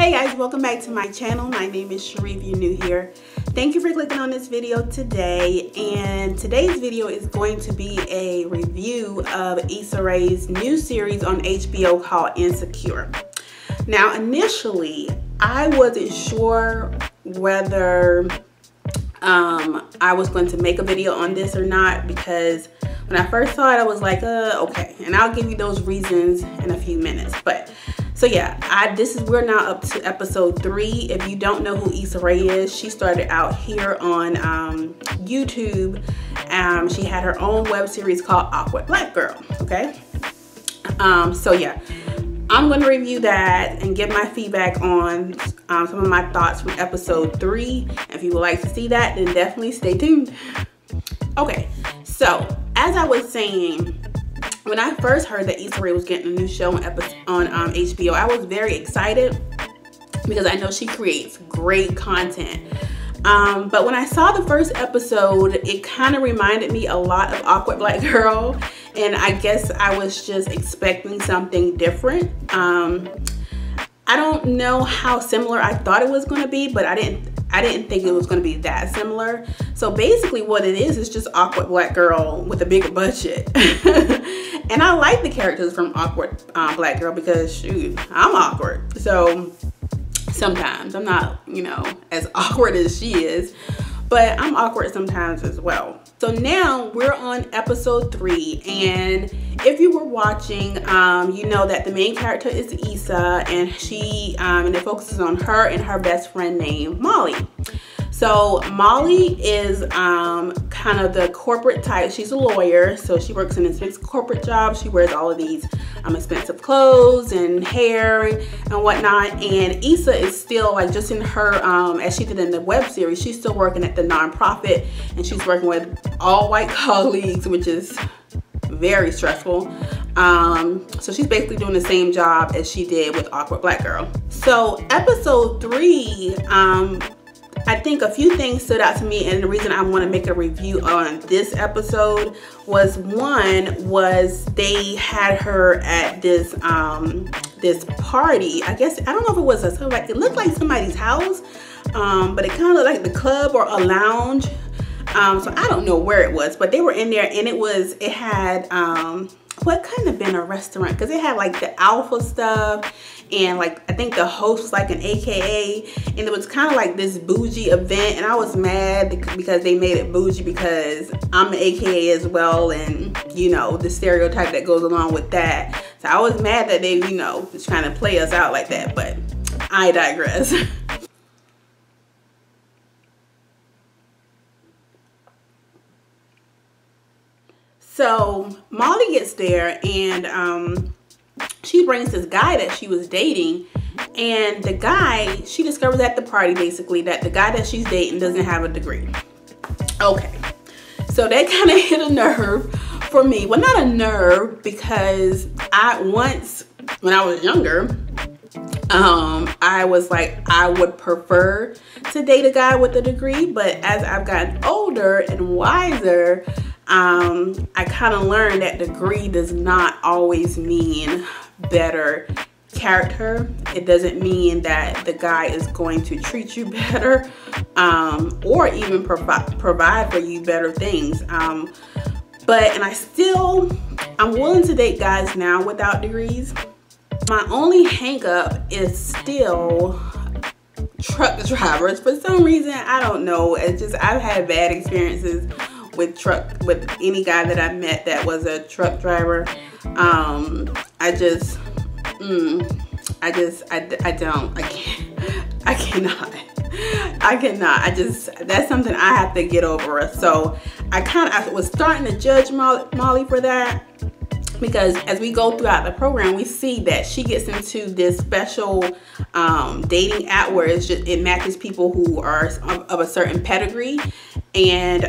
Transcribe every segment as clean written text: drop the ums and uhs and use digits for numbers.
Hey guys, welcome back to my channel. My name is Sheree if you're new here. Thank you for clicking on this video today. And today's video is going to be a review of Issa Rae's new series on HBO called Insecure. Now, initially, I wasn't sure whether I was going to make a video on this or not, because when I first saw it, I was like, okay. And I'll give you those reasons in a few minutes. But so yeah, we're now up to episode 3. If you don't know who Issa Rae is, she started out here on YouTube. She had her own web series called Awkward Black Girl. Okay. So yeah, I'm going to review that and give my feedback on some of my thoughts from episode 3. If you would like to see that, then definitely stay tuned. Okay, so as I was saying, when I first heard that Issa Rae was getting a new show on HBO, I was very excited because I know she creates great content. But when I saw the first episode, it kind of reminded me a lot of Awkward Black Girl. And I guess I was just expecting something different. I don't know how similar I thought it was going to be, but I didn't think it was going to be that similar. So basically what it is just Awkward Black Girl with a bigger budget. And I like the characters from Awkward Black Girl because, shoot, I'm awkward. So sometimes I'm not, you know, as awkward as she is, but I'm awkward sometimes as well. So now we're on episode 3, and if you were watching, you know that the main character is Issa, and and it focuses on her and her best friend named Molly. So Molly is kind of the corporate type. She's a lawyer, so she works in this big corporate job. She wears all of these expensive clothes and hair and whatnot. And Issa is still like just in her, as she did in the web series, she's still working at the nonprofit, and she's working with all white colleagues, which is very stressful. So she's basically doing the same job as she did with Awkward Black Girl. So episode 3, I think a few things stood out to me, and the reason I want to make a review on this episode was, one was they had her at this this party. I guess, I don't know if it was it looked like somebody's house, but it kind of looked like the club or a lounge. So I don't know where it was, but they were in there, and it had what kind of been a restaurant, because it had like the alpha stuff, and like I think the host was like an AKA, and it was kind of like this bougie event. And I was mad because they made it bougie, because I'm an AKA as well, and you know the stereotype that goes along with that. So I was mad that they, you know, was trying to play us out like that, but I digress. So Molly gets there, and she brings this guy that she was dating, and the guy, she discovers at the party basically that the guy that she's dating doesn't have a degree. Okay, so that kind of hit a nerve for me. Well, not a nerve, because once when I was younger, I was like, I would prefer to date a guy with a degree, but as I've gotten older and wiser, I kind of learned that degree does not always mean better character. It doesn't mean that the guy is going to treat you better, or even provide for you better things. I'm willing to date guys now without degrees. My only hang up is still truck drivers. For some reason, I don't know. It's just, I've had bad experiences with any guy that I met that was a truck driver. I cannot. That's something I have to get over. So I was starting to judge Molly for that, because as we go throughout the program, we see that she gets into this special dating app where it matches people who are of a certain pedigree, and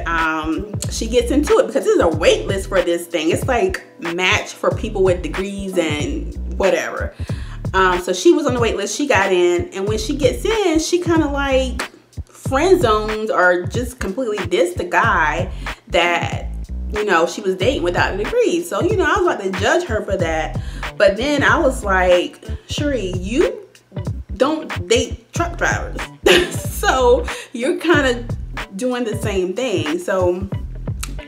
she gets into it because there's a wait list for this thing. It's like match for people with degrees and whatever. So she was on the wait list, she got in, and when she gets in, she kind of like friend zones or just completely dissed the guy that, you know, she was dating without a degree. So, you know, I was about to judge her for that. But then I was like, Sheree, you don't date truck drivers. So you're kind of doing the same thing. So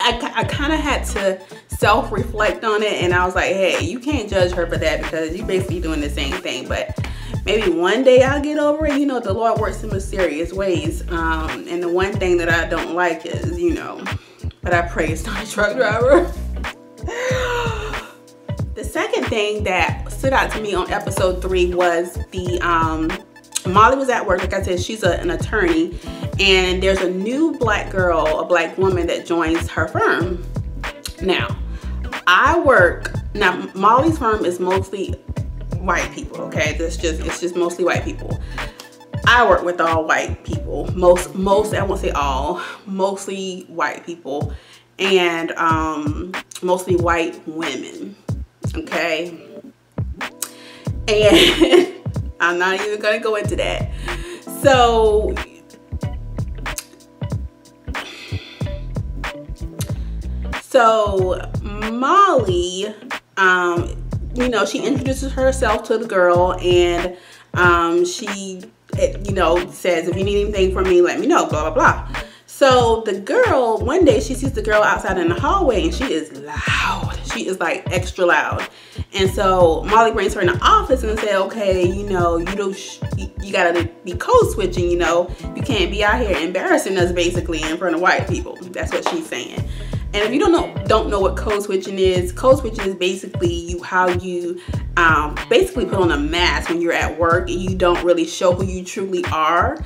I kind of had to self-reflect on it, and I was like, hey, you can't judge her for that because you're basically doing the same thing. But maybe one day I'll get over it. You know, the Lord works in mysterious ways. And the one thing that I don't like is, you know, but I pray it's not a truck driver. The second thing that stood out to me on episode 3 was the Molly was at work. Like I said, she's an attorney, and there's a new black girl, a black woman that joins her firm. Now Molly's firm is mostly white people, okay? It's just mostly white people. I work with all white people. Most I won't say all, mostly white people, and mostly white women, okay? And I'm not even gonna go into that. So Molly, you know, she introduces herself to the girl, and she, you know, says, if you need anything from me, let me know, blah, blah, blah. So the girl, one day she sees the girl outside in the hallway, and she is loud. She is like extra loud. And so Molly brings her in the office and say, okay, you know, you gotta be code switching, you know. You can't be out here embarrassing us basically in front of white people. That's what she's saying. And if you don't know what code switching is basically how you basically put on a mask when you're at work and you don't really show who you truly are,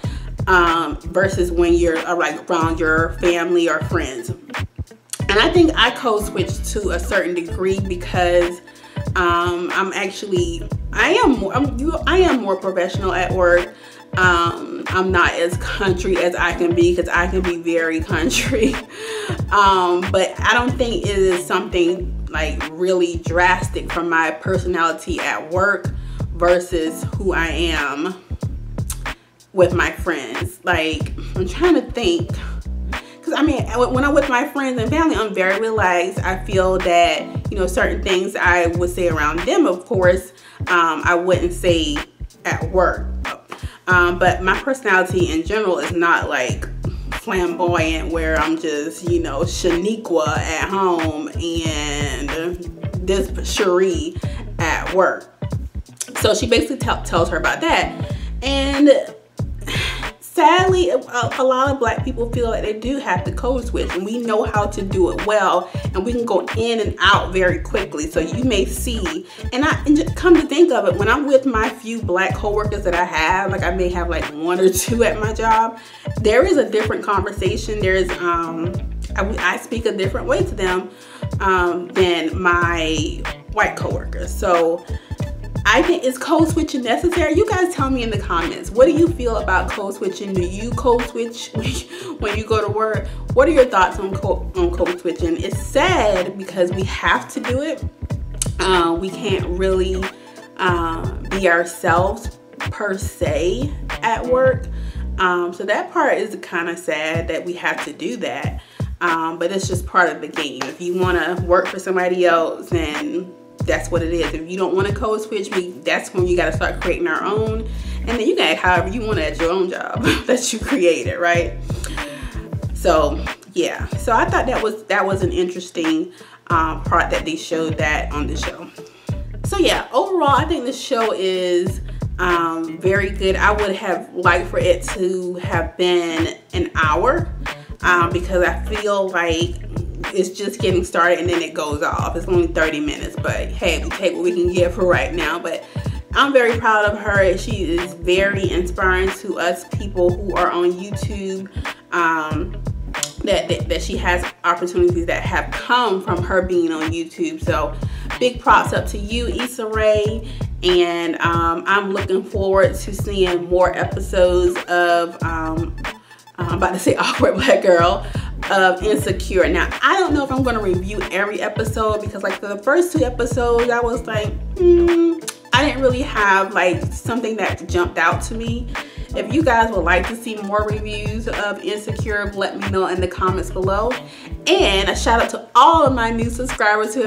versus when you're like around your family or friends. And I think I code switched to a certain degree because I am more professional at work. I'm not as country as I can be, because I can be very country. But I don't think it is something like really drastic from my personality at work versus who I am with my friends. Like, I'm trying to think, because I mean, when I'm with my friends and family, I'm very relaxed. I feel that, you know, certain things I would say around them, of course, I wouldn't say at work. But my personality in general is not like flamboyant where I'm just, you know, Shaniqua at home and this Cherie at work. So she basically tells her about that. And sadly, a lot of black people feel like they do have to code switch, and we know how to do it well, and we can go in and out very quickly. So you may see, and just come to think of it, when I'm with my few black coworkers that I have, like I may have like 1 or 2 at my job, there is a different conversation. There's I speak a different way to them than my white coworkers. So I think, is code switching necessary? You guys tell me in the comments. What do you feel about code switching? Do you code switch when you go to work? What are your thoughts on code switching? It's sad because we have to do it. We can't really be ourselves per se at work. So that part is kind of sad that we have to do that. But it's just part of the game. If you want to work for somebody else, then that's what it is. If you don't want to code switch, that's when you got to start creating our own, and then you can act however you want at your own job that you created, right? So yeah, so I thought that was an interesting part that they showed that on the show. So yeah, overall I think the show is very good. I would have liked for it to have been an hour because I feel like it's just getting started and then it goes off. It's only 30 minutes, but hey, we take what we can get for right now. But I'm very proud of her. She is very inspiring to us people who are on YouTube. That she has opportunities that have come from her being on YouTube. So big props up to you, Issa Rae. And I'm looking forward to seeing more episodes of I'm about to say Awkward Black Girl, of Insecure. Now I don't know if I'm going to review every episode, because like for the first 2 episodes I was like I didn't really have like something that jumped out to me. If you guys would like to see more reviews of Insecure, let me know in the comments below. And a shout out to all of my new subscribers who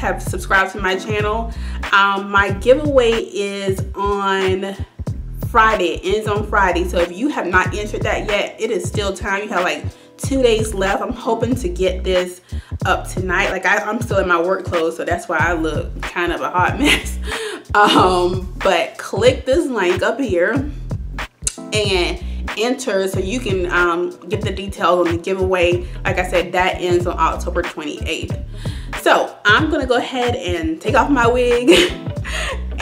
have subscribed to my channel, my giveaway is on Friday. It ends on Friday. So if you have not entered that yet, it is still time. You have like 2 days left. I'm hoping to get this up tonight. Like I'm still in my work clothes, so that's why I look kind of a hot mess. But click this link up here and enter so you can get the details on the giveaway. Like I said, that ends on October 28th. So I'm gonna go ahead and take off my wig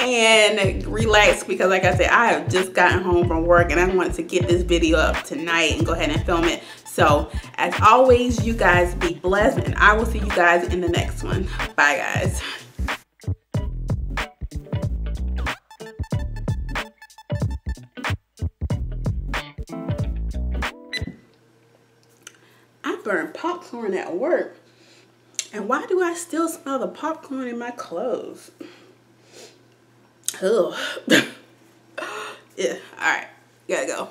and relax, because like I said, I have just gotten home from work and I want to get this video up tonight and go ahead and film it. So as always, you guys be blessed, and I will see you guys in the next one. Bye guys. I burned popcorn at work, and why do I still smell the popcorn in my clothes? Ugh. Yeah, all right, gotta go.